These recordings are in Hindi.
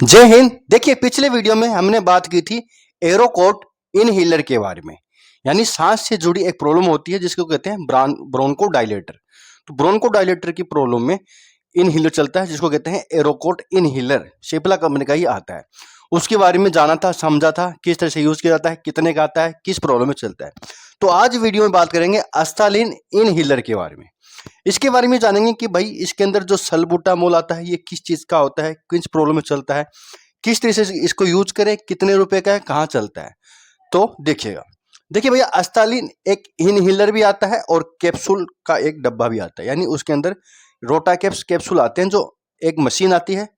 जय हिंद। देखिए, पिछले वीडियो में हमने बात की थी एरोकोट इनहेलर के बारे में। यानी सांस से जुड़ी एक प्रॉब्लम होती है जिसको कहते हैं ब्रोंको डायलेटर। तो ब्रोंको डायलेटर की प्रॉब्लम में इनहेलर चलता है जिसको कहते हैं एरोकोट इनहेलर। शेपला कंपनी का ही आता है। उसके बारे में जाना था, समझा था, किस तरह से यूज किया जाता है, कितने का आता है, किस प्रॉब्लम में चलता है। तो आज वीडियो में बात करेंगे अस्तालिन इनहेलर के बारे में। इसके बारे में जानेंगे कि भाई इसके अंदर जो सल्बूटामोल आता है ये किस चीज का होता है, किस प्रॉब्लम में चलता है, किस तरह से इसको यूज करें, कितने रुपए का है, कहाँ चलता है। तो देखिएगा। देखिए भैया, अस्तालिन एक इनहेलर भी आता है और कैप्सूल का एक डब्बा भी आता है। यानी उसके अंदर रोटा कैप्सूल आते हैं, जो एक मशीन आती है,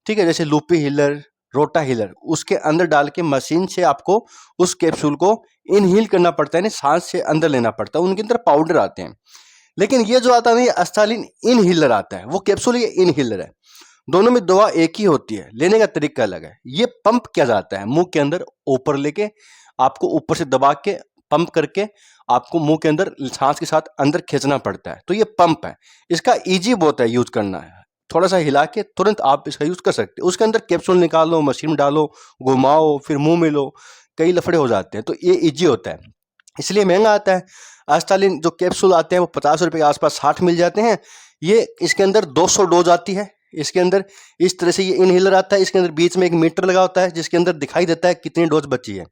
ठीक है, जैसे लूपी हीलर, रोटा हीलर, उसके अंदर डाल के मशीन से आपको उस कैप्सूल को इनहेल करना पड़ता है, यानी सांस से अंदर लेना पड़ता है। उनके अंदर पाउडर आते हैं। लेकिन ये जो आता है ये अस्तालिन इनहेलर आता है, वो कैप्सूल ये इनहेलर है। दोनों में दवा एक ही होती है, लेने का तरीका अलग है। ये पंप किया जाता है मुंह के अंदर, ऊपर लेके आपको ऊपर से दबा के पंप करके आपको मुंह के अंदर सांस के साथ अंदर खींचना पड़ता है। तो ये पंप है। इसका इजी बहुत है यूज करना है। थोड़ा सा हिला के तुरंत आप इसका यूज कर सकते हो। उसके अंदर कैप्सूल निकालो, मशीन में डालो, घुमाओ, फिर मुंह में लो, कई लफड़े हो जाते हैं। तो ये इजी होता है, इसलिए महंगा आता है। अस्तालिन जो कैप्सूल आते हैं वो 50 रुपए के आसपास 60 मिल जाते हैं। ये इसके अंदर 200 डोज आती है। इसके अंदर इस तरह से ये इनहेलर आता है। इसके अंदर बीच में एक मीटर लगा होता है जिसके अंदर दिखाई देता है कितनी डोज बची है।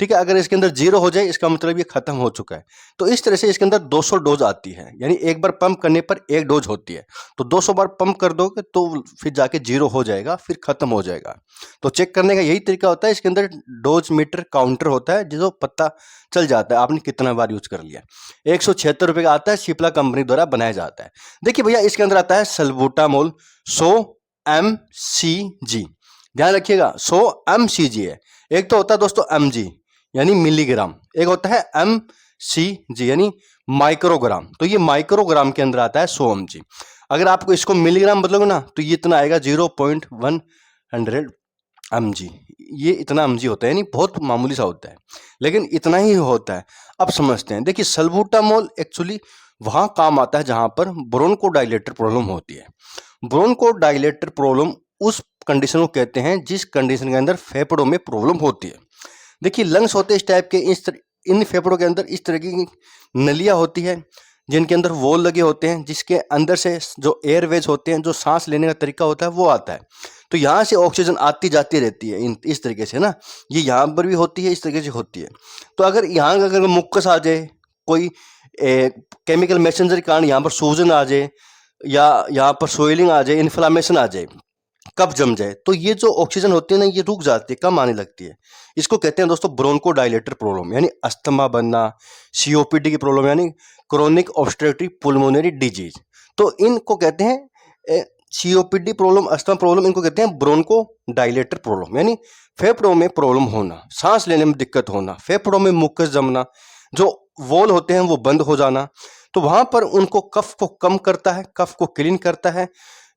ठीक है, अगर इसके अंदर 0 हो जाए इसका मतलब ये खत्म हो चुका है। तो इस तरह से इसके अंदर 200 डोज आती है, यानी एक बार पंप करने पर एक डोज होती है। तो 200 बार पंप कर दोगे तो फिर जाके 0 हो जाएगा, फिर खत्म हो जाएगा। तो चेक करने का यही तरीका होता है। इसके अंदर डोज मीटर काउंटर होता है जिसको पता चल जाता है आपने कितना बार यूज कर लिया। 176 रुपए का आता है, शिप्ला कंपनी द्वारा बनाया जाता है। देखिए भैया, इसके अंदर आता है सल्बूटामोल 100 mcg। ध्यान रखिएगा, 100 mcg है। एक तो होता है दोस्तों mg यानी मिलीग्राम, एक होता है mcg यानी माइक्रोग्राम। तो ये माइक्रोग्राम के अंदर आता है 100 mg। अगर आपको इसको मिलीग्राम बदलोगे ना तो ये इतना आएगा 0.100 mg। ये इतना mg होता है, यानी बहुत मामूली सा होता है, लेकिन इतना ही होता है। अब समझते हैं। देखिए, सल्बूटामोल एक्चुअली वहां काम आता है जहां पर ब्रोंकोडायलेटर प्रॉब्लम होती है। ब्रोंकोडायलेटर प्रॉब्लम उस कंडीशन को कहते हैं जिस कंडीशन के अंदर फेफड़ों में प्रॉब्लम होती है। देखिए, लंग्स होते हैं इस टाइप के, इन फेफड़ों के अंदर इस तरह की नलियां होती है जिनके अंदर वॉल लगे होते हैं, जिसके अंदर से जो एयरवेज होते हैं, जो सांस लेने का तरीका होता है वो आता है। तो यहाँ से ऑक्सीजन आती जाती रहती है इस तरीके से ना। ये यहाँ पर भी होती है, इस तरीके से होती है। तो अगर यहाँ अगर मुक्कस आ जाए, कोई केमिकल मैसेंजर के कारण यहाँ पर सूजन आ जाए, या यहाँ पर सोइलिंग आ जाए, इन्फ्लामेशन आ जाए, कब जम जाए, तो ये जो ऑक्सीजन होती है ना ये रुक जाती है, कम आने लगती है। इसको कहते हैं दोस्तों ब्रोंकोडायलेटर प्रॉब्लम, यानी अस्थमा बनना, सीओपीडी की प्रॉब्लम, यानी क्रोनिक ऑब्स्ट्रक्टिव पुल्मोनरी डिजीज। तो इनको कहते हैं सीओपीडी प्रॉब्लम, अस्थमा प्रॉब्लम, इनको कहते हैं ब्रोंकोडायलेटर प्रॉब्लम। यानी फेफड़ों में प्रॉब्लम होना, सांस लेने में दिक्कत होना, फेफड़ों में मुक्कस जमना, जो वॉल होते हैं वो बंद हो जाना। तो वहां पर उनको कफ को कम करता है, कफ को क्लीन करता है,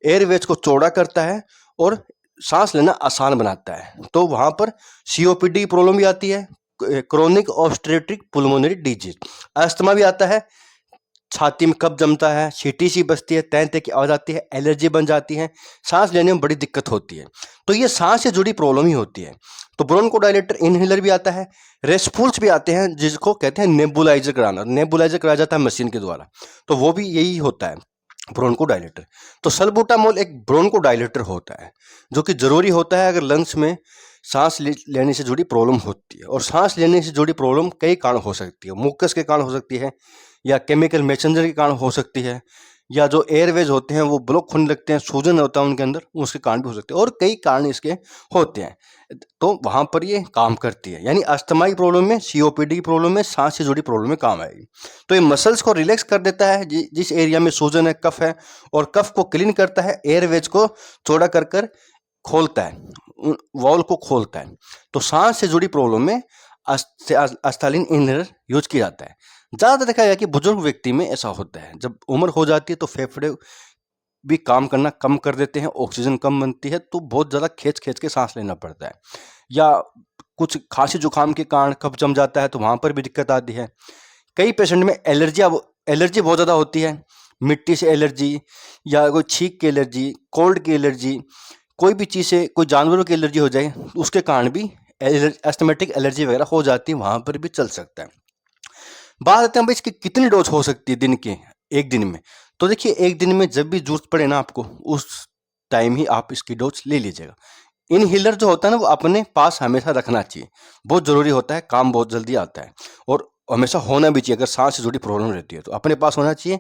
एयरवेज को चौड़ा करता है और सांस लेना आसान बनाता है। तो वहां पर सीओपीडी की प्रॉब्लम भी आती है, क्रोनिक ऑब्स्ट्रक्टिव पुल्मोनरी डिजीज, अस्थमा भी आता है, छाती में कफ जमता है, छींटी सी बसती है, तैं तैं की आवाज आती है, एलर्जी बन जाती है, सांस लेने में बड़ी दिक्कत होती है। तो ये सांस से जुड़ी प्रॉब्लम ही होती है। तो ब्रोंकोडायलेटर इनहेलर भी आता है, रेस्पूल्स भी आते हैं जिसको कहते हैं नेबुलाइजर कराना। नेबुलाइजर कराया जाता है मशीन के द्वारा, तो वो भी यही होता है, ब्रोंकोडायलेटर। तो सल्बूटामोल एक ब्रोंकोडायलेटर होता है जो कि जरूरी होता है अगर लंग्स में सांस लेने से जुड़ी प्रॉब्लम होती है। और सांस लेने से जुड़ी प्रॉब्लम कई कारण हो सकती है, मुक्कस के कारण हो सकती है, या केमिकल मैसेंजर के कारण हो सकती है, या जो एयरवेज होते हैं वो ब्लॉक होने लगते हैं, सूजन होता है उनके अंदर, उसके कारण भी हो सकते हैं, और कई कारण इसके होते हैं। तो वहां पर ये काम करती है, यानी अस्थमा की प्रॉब्लम में, सीओपीडी की प्रॉब्लम में, सांस से जुड़ी प्रॉब्लम में काम आएगी। तो ये मसल्स को रिलैक्स कर देता है जिस एरिया में सूजन है, कफ है, और कफ को क्लीन करता है, एयरवेज को चौड़ा कर कर खोलता है, वॉल को खोलता है। तो सांस से जुड़ी प्रॉब्लम में अस्तालिन इनहेलर यूज किया जाता है। ज्यादातर देखा गया कि बुजुर्ग व्यक्ति में ऐसा होता है, जब उम्र हो जाती है तो फेफड़े भी काम करना कम कर देते हैं, ऑक्सीजन कम बनती है, तो बहुत ज्यादा खींच खींच के सांस लेना पड़ता है। या कुछ खांसी जुकाम के कारण कफ जम जाता है तो वहां पर भी दिक्कत आती है। कई पेशेंट में एलर्जी बहुत ज्यादा होती है, मिट्टी से एलर्जी, या कोई छींक की एलर्जी, कोल्ड की एलर्जी, कोई भी चीज़ से कोई जानवरों की एलर्जी हो जाए उसके कारण भी एस्थमेटिक एलर्जी वगैरह हो जाती है, वहाँ पर भी चल सकता है। बात आते हैं भाई इसकी कितनी डोज हो सकती है दिन के, एक दिन में। तो देखिए एक दिन में जब भी जरूरत पड़े ना आपको, उस टाइम ही आप इसकी डोज ले लीजिएगा। इनहेलर जो होता है ना वो अपने पास हमेशा रखना चाहिए, बहुत ज़रूरी होता है, काम बहुत जल्दी आता है और हमेशा होना भी चाहिए। अगर सांस से जुड़ी प्रॉब्लम रहती है तो अपने पास होना चाहिए,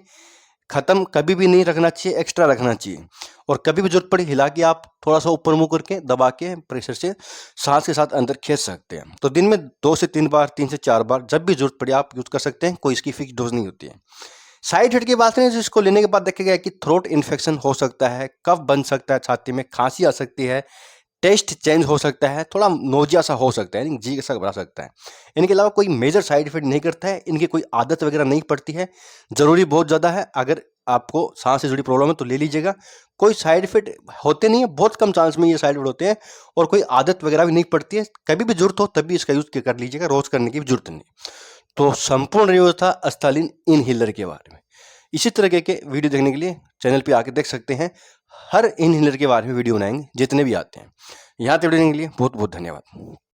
ख़त्म कभी भी नहीं रखना चाहिए, एक्स्ट्रा रखना चाहिए। और कभी भी जरूरत पड़ी हिला के आप थोड़ा सा ऊपर मुँह करके दबा के प्रेशर से सांस के साथ अंदर खींच सकते हैं। तो दिन में 2 से 3 बार, 3 से 4 बार जब भी जरूरत पड़े आप यूज़ कर सकते हैं, कोई इसकी फिक्स डोज नहीं होती है। साइड इफेक्ट की बात करें तो इसको लेने के बाद देखा गया है कि थ्रोट इन्फेक्शन हो सकता है, कफ बन सकता है छाती में, खांसी आ सकती है, टेस्ट चेंज हो सकता है, थोड़ा नोजिया सा हो सकता है, यानी जी ऐसा घबरा सकता है। इनके अलावा कोई मेजर साइड इफेक्ट नहीं करता है, इनकी कोई आदत वगैरह नहीं पड़ती है। ज़रूरी बहुत ज़्यादा है, अगर आपको सांस से जुड़ी प्रॉब्लम है तो ले लीजिएगा। कोई साइड इफेक्ट होते नहीं है, बहुत कम चांस में ये साइड इफेक्ट होते हैं और कोई आदत वगैरह भी नहीं पड़ती है। कभी भी जरूरत हो तभी इसका यूज़ कर लीजिएगा, रोज़ करने की भी जरूरत नहीं। तो संपूर्ण रिव्यू था अस्थालिन इनहेलर के बारे में। इसी तरह के वीडियो देखने के लिए चैनल पे आके देख सकते हैं। हर इनहेलर के बारे में वीडियो बनाएंगे जितने भी आते हैं। यहाँ तक देखने के लिए बहुत बहुत धन्यवाद।